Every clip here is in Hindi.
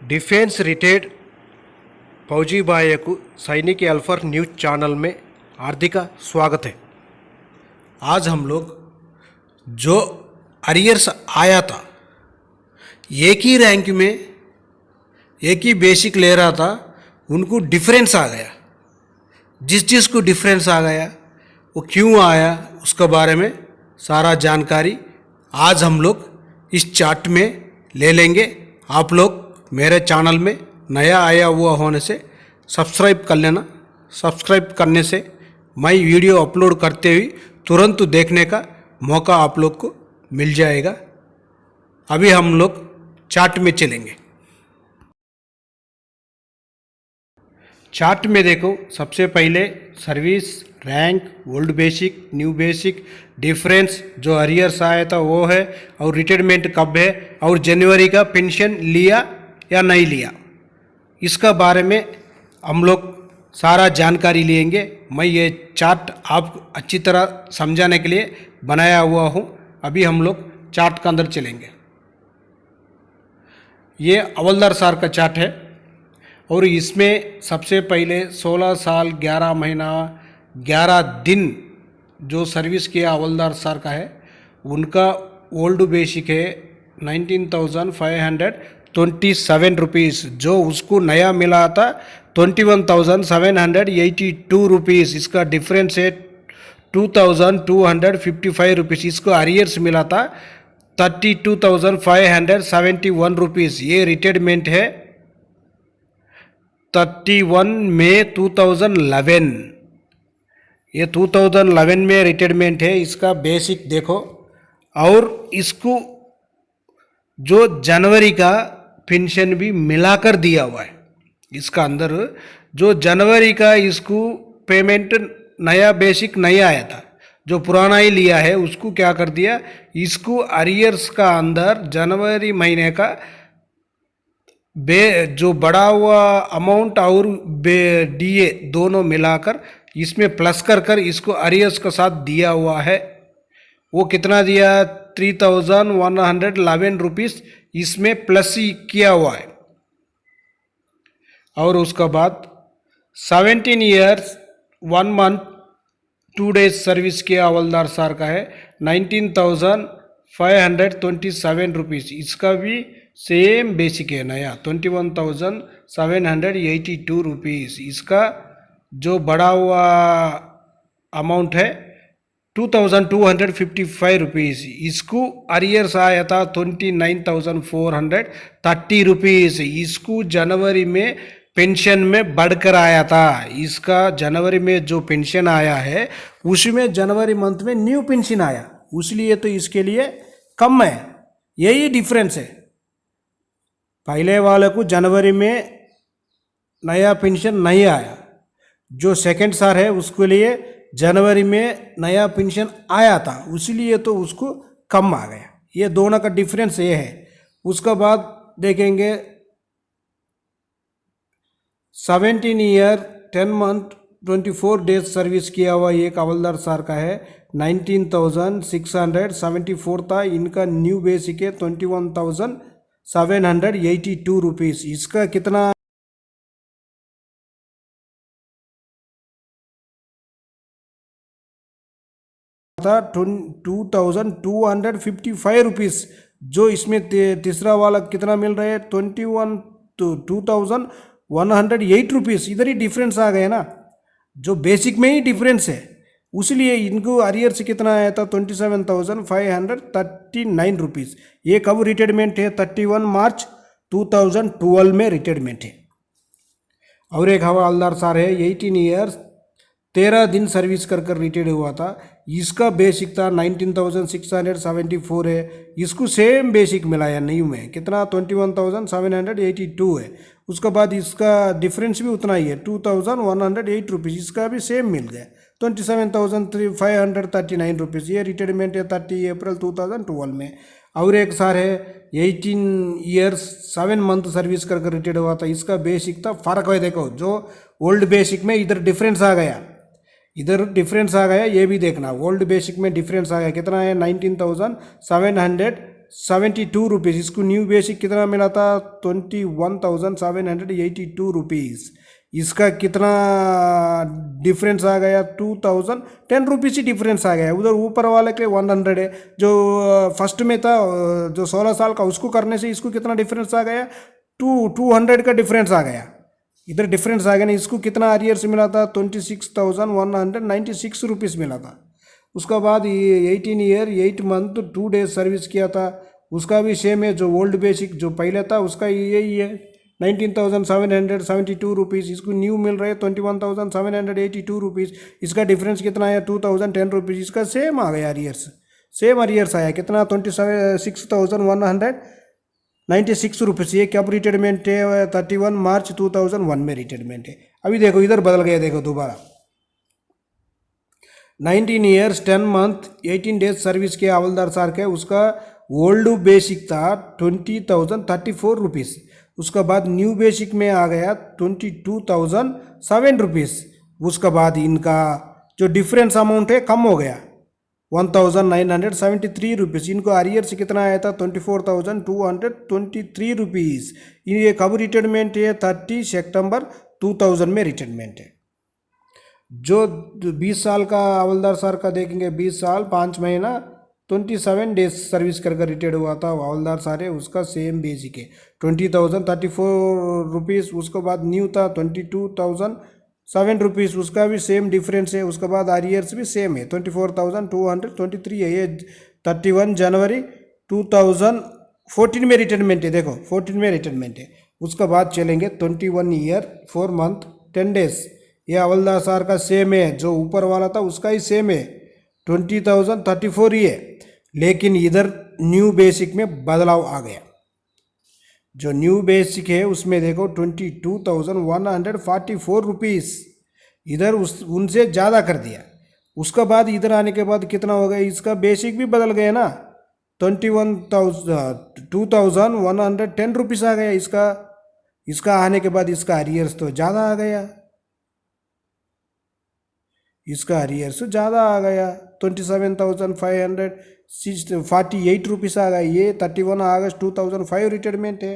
डिफेंस रिटायर्ड फौजी भाइयों को सैनिक अल्फर न्यूज चैनल में हार्दिक स्वागत है। आज हम लोग जो अरियर्स आया था, एक ही रैंक में एक ही बेसिक ले रहा था, उनको डिफरेंस आ गया। जिस को डिफरेंस आ गया वो क्यों आया उसके बारे में सारा जानकारी आज हम लोग इस चार्ट में ले लेंगे। आप लोग मेरे चैनल में नया आया हुआ होने से सब्सक्राइब कर लेना। सब्सक्राइब करने से मैं वीडियो अपलोड करते हुए तुरंत देखने का मौका आप लोग को मिल जाएगा। अभी हम लोग चार्ट में चलेंगे। चार्ट में देखो, सबसे पहले service rank, old basic, new basic, difference जो अरियर्स आया था वो है, और रिटायरमेंट कब है, और जनवरी का पेंशन लिया या नहीं लिया, इसका बारे में हम लोग सारा जानकारी लेंगे। मैं ये चार्ट आप अच्छी तरह समझाने के लिए बनाया हुआ हूँ। अभी हम लोग चार्ट के अंदर चलेंगे। ये हवलदार सार का चार्ट है और इसमें सबसे पहले 16 साल 11 महीना 11 दिन जो सर्विस किया हवलदार सार का है, उनका ओल्ड बेसिक है 19,527 रुपीज़। जो उसको नया मिला था 21,782 रुपीज़। इसका डिफरेंस है 2,255 रुपीज़। इसको अरियर्स मिला था 32,571 रुपीज़। ये रिटायरमेंट है 31 मई 2011। ये 2011 में रिटायरमेंट है। इसका बेसिक देखो, और इसको जो जनवरी का पेंशन भी मिलाकर दिया हुआ है। इसका अंदर जो जनवरी का इसको पेमेंट नया बेसिक नहीं आया था, जो पुराना ही लिया है उसको क्या कर दिया, इसको अरियर्स का अंदर जनवरी महीने का जो बढ़ा हुआ अमाउंट और डीए दोनों मिलाकर इसमें प्लस कर इसको अरियर्स के साथ दिया हुआ है। वो कितना दिया, 3,111 रुपीज़ इसमें प्लस ही किया हुआ है। और उसका बाद 17 ईयर्स 1 मंथ 2 डेज सर्विस किया हवलदार सार का है 19,527 रुपीज़। इसका भी सेम बेसिक है नया 21,782 रुपीज़। इसका जो बढ़ा हुआ अमाउंट है 2,255 रुपीज़। इसको अरियर्स आया था 29,430 रुपीज़। इसको जनवरी में पेंशन में बढ़कर आया था। इसका जनवरी में जो पेंशन आया है उसमें जनवरी मंथ में न्यू पेंशन आया, इसलिए तो इसके लिए कम है। यही डिफरेंस है। पहले वाले को जनवरी में नया पेंशन नहीं आया, जो सेकंड साल है उसके लिए जनवरी में नया पेंशन आया था, इसलिए तो उसको कम आ गया। ये दोनों का डिफरेंस ये है। उसका बाद देखेंगे 17 ईयर 10 मंथ 24 डेज सर्विस किया हुआ एक हवलदार सार का है 19,674 था। इनका न्यू बेसिक है 21,782 रुपीज़। इसका कितना था 2,255 रुपीज़। जो इसमें तीसरा वाला कितना मिल रहा है 2,108 रुपीज़। इधर ही डिफरेंस आ गया ना, जो बेसिक में ही डिफरेंस है, इसलिए इनको अरियर्स कितना आया था 27,539 रुपीज़। ये कब रिटायरमेंट है 31 मार्च 2012 में रिटायरमेंट है। और एक हवलदार सार है 18 ईयर्स 13 दिन सर्विस कर रिटायर्ड हुआ था। इसका बेसिक था 19,674 है। इसको सेम बेसिक मिला है न्यू में, कितना 21,782 है। उसके बाद इसका डिफरेंस भी उतना ही है 2,108 रुपीज़। इसका भी सेम मिल गया 27,539 रुपीज़। ये रिटायरमेंट है 30 अप्रैल 2012 में। और एक सार है 18 ईयर्स 7 मंथ सर्विस कर रिटायर्ड हुआ था। इसका बेसिक था, फ़र्क है देखो, जो ओल्ड बेसिक में इधर डिफरेंस आ गया, इधर डिफरेंस आ गया, ये भी देखना। ओल्ड बेसिक में डिफरेंस आ गया, कितना है 19,700 ₹71। इसको न्यू बेसिक कितना मिला था? ₹21,782। इसका कितना डिफरेंस आ गया? ₹2,010 ही डिफरेंस आ गया। उधर ऊपर वाले के 100 है, जो फर्स्ट में था जो 16 साल का, उसको करने से इसको कितना डिफरेंस आ गया? 200 का डिफरेंस आ गया। इधर डिफरेंस आ गया ना। इसको कितना आरियर्स मिला था? ₹26,196 मिला था। उसका बाद ये 18 ईयर 8 मंथ 2 डेज सर्विस किया था, उसका भी सेम है। जो ओल्ड बेसिक जो पहले था उसका यही है, ₹19,772। इसको न्यू मिल रहे ₹21,782। इसका डिफरेंस कितना है? ₹2,010। इसका सेम आ गया आरियर्स, सेम आरियर्स आया कितना? ₹26,196। ये कब रिटायरमेंट है? 31 मार्च 2001 में रिटायरमेंट है। अभी देखो इधर बदल गया, देखो दोबारा 19 ईयर्स 10 मंथ 18 डेज सर्विस किया हवलदार सर के। उसका ओल्ड बेसिक था ₹20,034। उसका बाद न्यू बेसिक में आ गया ₹22,007। उसका बाद इनका जो डिफरेंस अमाउंट है कम हो गया, ₹1,973। इनको आरियर कितना आया था? ₹24,223। ये कब रिटायरमेंट है? 30 सितंबर 2000 में रिटायरमेंट है। जो 20 साल का हवलदार सर का देखेंगे, 20 साल 5 महीना 27 डेज सर्विस कर रिटायर्ड हुआ था हवलदार सर है, उसका सेम बेसिक है ₹20,034। उसके बाद न्यू था ₹22,007। उसका भी सेम डिफरेंस है। उसके बाद आरियर्स भी सेम है, ₹24,223 है। ये 31 जनवरी 2014 में रिटायरमेंट है। देखो 14 में रिटायरमेंट है। उसके बाद चलेंगे 21 ईयर 4 मंथ 10 डेज। ये हवलदार सर का सेम है, जो ऊपर वाला था उसका ही सेम है, 20,034 ही है। लेकिन इधर न्यू बेसिक में बदलाव आ गया। जो न्यू बेसिक है उसमें देखो ₹22,144 इधर उनसे ज़्यादा कर दिया। उसका बाद इधर आने के बाद कितना हो गया? इसका बेसिक भी बदल गया ना, ₹2,110 आ गया इसका आने के बाद इसका अरियर्स तो ज़्यादा आ गया, इसका अरियर्स ज़्यादा आ गया, ₹27,548 आ गया। ये 31 अगस्त 2005 रिटायरमेंट है।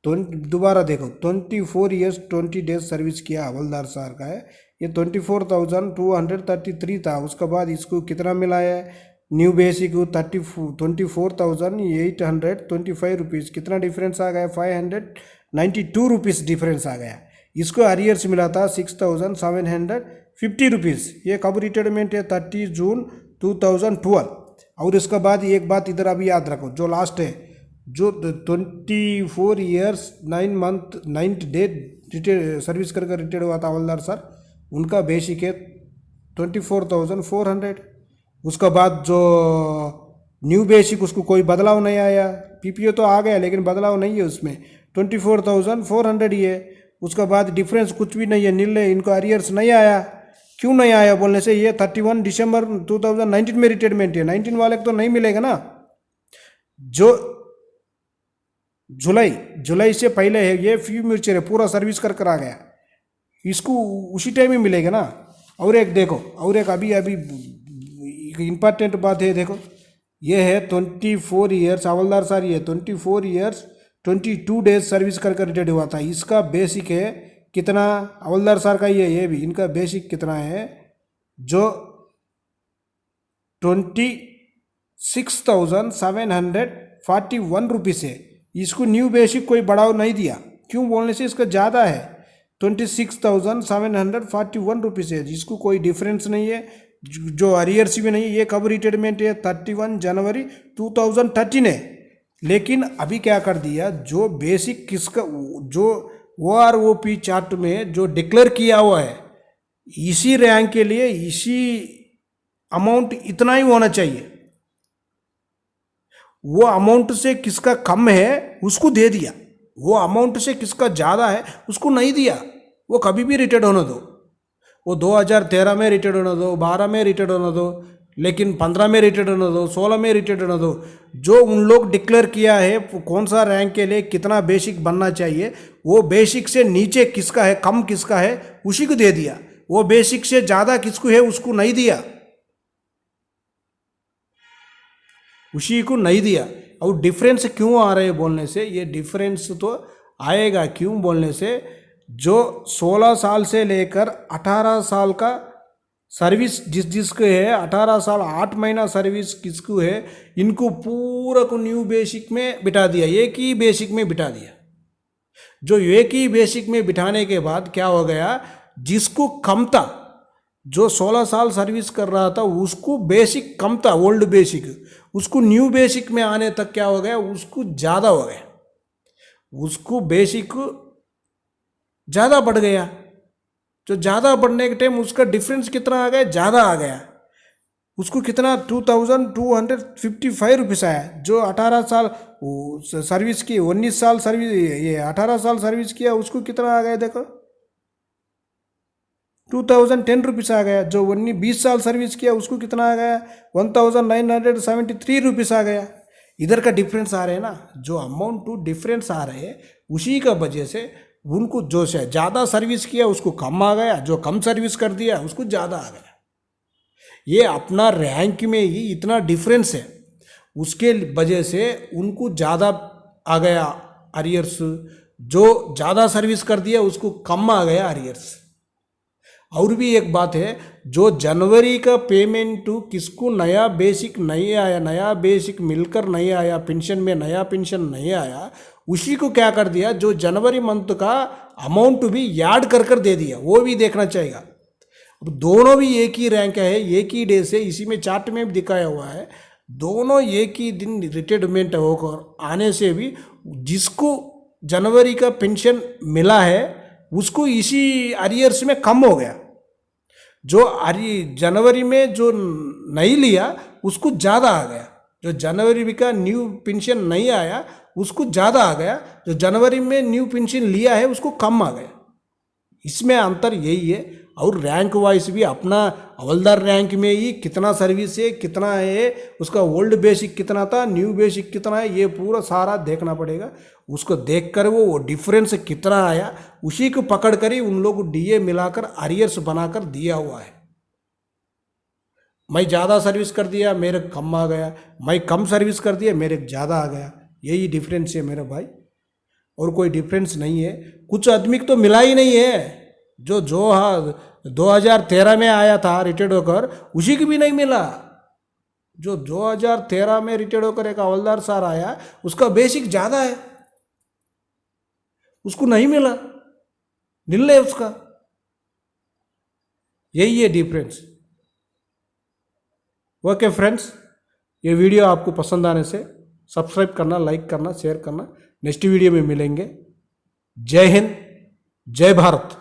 तो दोबारा देखो 24 ईयर्स 20 डेज सर्विस किया हवलदार सर का है, ये 24,233 था। उसके बाद इसको कितना मिला है? New basic ₹24,825। कितना डिफरेंस आ गया? ₹592 डिफरेंस आ गया। इसको अरियर्स मिला था ₹6,750। ये कब रिटायरमेंट है? 30 जून 2012। और इसके बाद एक बात इधर अभी याद रखो, जो लास्ट है, जो 24 ईयर्स 9 मंथ 9 डे सर्विस कर रिटायर्ड हुआ था हवलदार सर, उनका बेसिक है 24,400। उसका बाद जो न्यू बेसिक उसको कोई बदलाव नहीं आया, पीपीओ तो आ गया लेकिन बदलाव नहीं है उसमें, 24,400 ही है। उसका बाद डिफरेंस कुछ भी नहीं है, नील है। इनको अरियर्स नहीं आया। क्यों नहीं आया बोलने से, ये 31 दिसंबर 2019 में रिटायरमेंट है, 19 वाले को तो नहीं मिलेगा ना। जो जुलाई से पहले है, ये फ्यू म्यूचर है, पूरा सर्विस कर आ गया, इसको उसी टाइम ही मिलेगा ना। और एक देखो, और एक अभी इम्पॉर्टेंट बात है, देखो ये है 24 ईयर्स हवलदार सर, ये 24 ईयर्स 22 डेज सर्विस कर रिटायर्ड हुआ था। इसका बेसिक है कितना? हवलदार सर का ये भी इनका बेसिक कितना है? जो 26,741 है। इसको न्यू बेसिक कोई बढ़ाव नहीं दिया, क्यों बोलने से इसका ज़्यादा है, 26,741 है, जिसको कोई डिफरेंस नहीं है, जो अरियर्स भी नहीं है। ये कब रिटायरमेंट है? 31 जनवरी 2013 है। लेकिन अभी क्या कर दिया, जो बेसिक किसका, जो OROP चार्ट में जो डिक्लेयर किया हुआ है, इसी रैंक के लिए इसी अमाउंट इतना ही होना चाहिए, वो अमाउंट से किसका कम है उसको दे दिया, वो अमाउंट से किसका ज़्यादा है उसको नहीं दिया। वो कभी भी रिटायर्ड होने दो, वो 2013 में रिटायर्ड होने दो, 12 में रिटायर्ड होने दो, लेकिन 15 में रिटायर्ड होने दो, 16 में रिटायर्ड होने दो। जो उन लोग डिक्लेयर किया है कौन सा रैंक के लिए कितना बेसिक बनना चाहिए, वो बेसिक से नीचे किसका है, कम किसका है, उसी को दे दिया। वो बेसिक से ज़्यादा किसको है उसको नहीं दिया, उसी को नहीं दिया। और डिफरेंस क्यों आ रहे हैं बोलने से, ये डिफरेंस तो आएगा क्यों बोलने से, जो 16 साल से लेकर 18 साल का सर्विस जिसको है, 18 साल 8 महीना सर्विस किसको है, इनको पूरा को न्यू बेसिक में बिठा दिया, एक ही बेसिक में बिठा दिया। जो एक ही बेसिक में बिठाने के बाद क्या हो गया, जिसको कम था, जो 16 साल सर्विस कर रहा था उसको बेसिक कम था, ओल्ड बेसिक, उसको न्यू बेसिक में आने तक क्या हो गया, उसको ज़्यादा हो गया, उसको बेसिक ज़्यादा बढ़ गया। जो ज़्यादा बढ़ने के टाइम उसका डिफरेंस कितना आ गया, ज़्यादा आ गया। उसको कितना 2255 रुपीज़ आया। जो 18 साल सर्विस की, 19 साल सर्विस, ये 18 साल सर्विस किया, उसको कितना आ गया देखो, 2010 रुपीज़ आ गया। जो 20 साल सर्विस किया उसको कितना आ गया, 1973 रुपीज़ आ गया। इधर का डिफरेंस आ रहे हैं ना, जो अमाउंट टू डिफरेंस आ रहे हैं, उसी का वजह से उनको जो से ज़्यादा सर्विस किया उसको कम आ गया, जो कम सर्विस कर दिया उसको ज़्यादा आ गया। ये अपना रैंक में ही इतना डिफरेंस है, उसके वजह से उनको ज़्यादा आ गया अरियर्स, जो ज़्यादा सर्विस कर दिया उसको कम आ गया अरियर्स। और भी एक बात है, जो जनवरी का पेमेंट किसको नया बेसिक नहीं आया, नया बेसिक मिलकर नहीं आया, पेंशन में नया पेंशन नहीं आया, उसी को क्या कर दिया, जो जनवरी मंथ का अमाउंट भी याद कर दे दिया, वो भी देखना चाहिए। अब दोनों भी एक ही रैंक है, एक ही डे से, इसी में चार्ट में भी दिखाया हुआ है, दोनों एक ही दिन रिटायरमेंट होकर आने से भी जिसको जनवरी का पेंशन मिला है उसको इसी अरियर्स में कम हो गया। जो जनवरी में जो नहीं लिया उसको ज़्यादा आ गया, जो जनवरी का न्यू पेंशन नहीं आया उसको ज़्यादा आ गया, जो जनवरी में न्यू पेंशन लिया है उसको कम आ गया। इसमें अंतर यही है। और रैंक वाइज भी अपना हवलदार रैंक में ही कितना सर्विस है, कितना है, उसका ओल्ड बेसिक कितना था, न्यू बेसिक कितना है, ये पूरा सारा देखना पड़ेगा। उसको देखकर वो डिफरेंस कितना आया, उसी को पकड़ कर ही उन लोग डीए मिलाकर अरियर्स बनाकर दिया हुआ है। मैं ज़्यादा सर्विस कर दिया मेरे कम आ गया, मैं कम सर्विस कर दिया मेरे ज़्यादा आ गया, यही डिफरेंस है मेरे भाई, और कोई डिफरेंस नहीं है। कुछ आदमी को तो मिला ही नहीं है, जो 2013 में आया था रिटायर्ड होकर, उसी को भी नहीं मिला। जो 2013 में रिटायर्ड होकर एक हवलदार सर आया, उसका बेसिक ज़्यादा है, उसको नहीं मिला, मिल है उसका, यही है डिफरेंस। ओके फ्रेंड्स, ये वीडियो आपको पसंद आने से सब्सक्राइब करना, लाइक करना, शेयर करना। नेक्स्ट वीडियो में मिलेंगे। जय हिंद, जय भारत।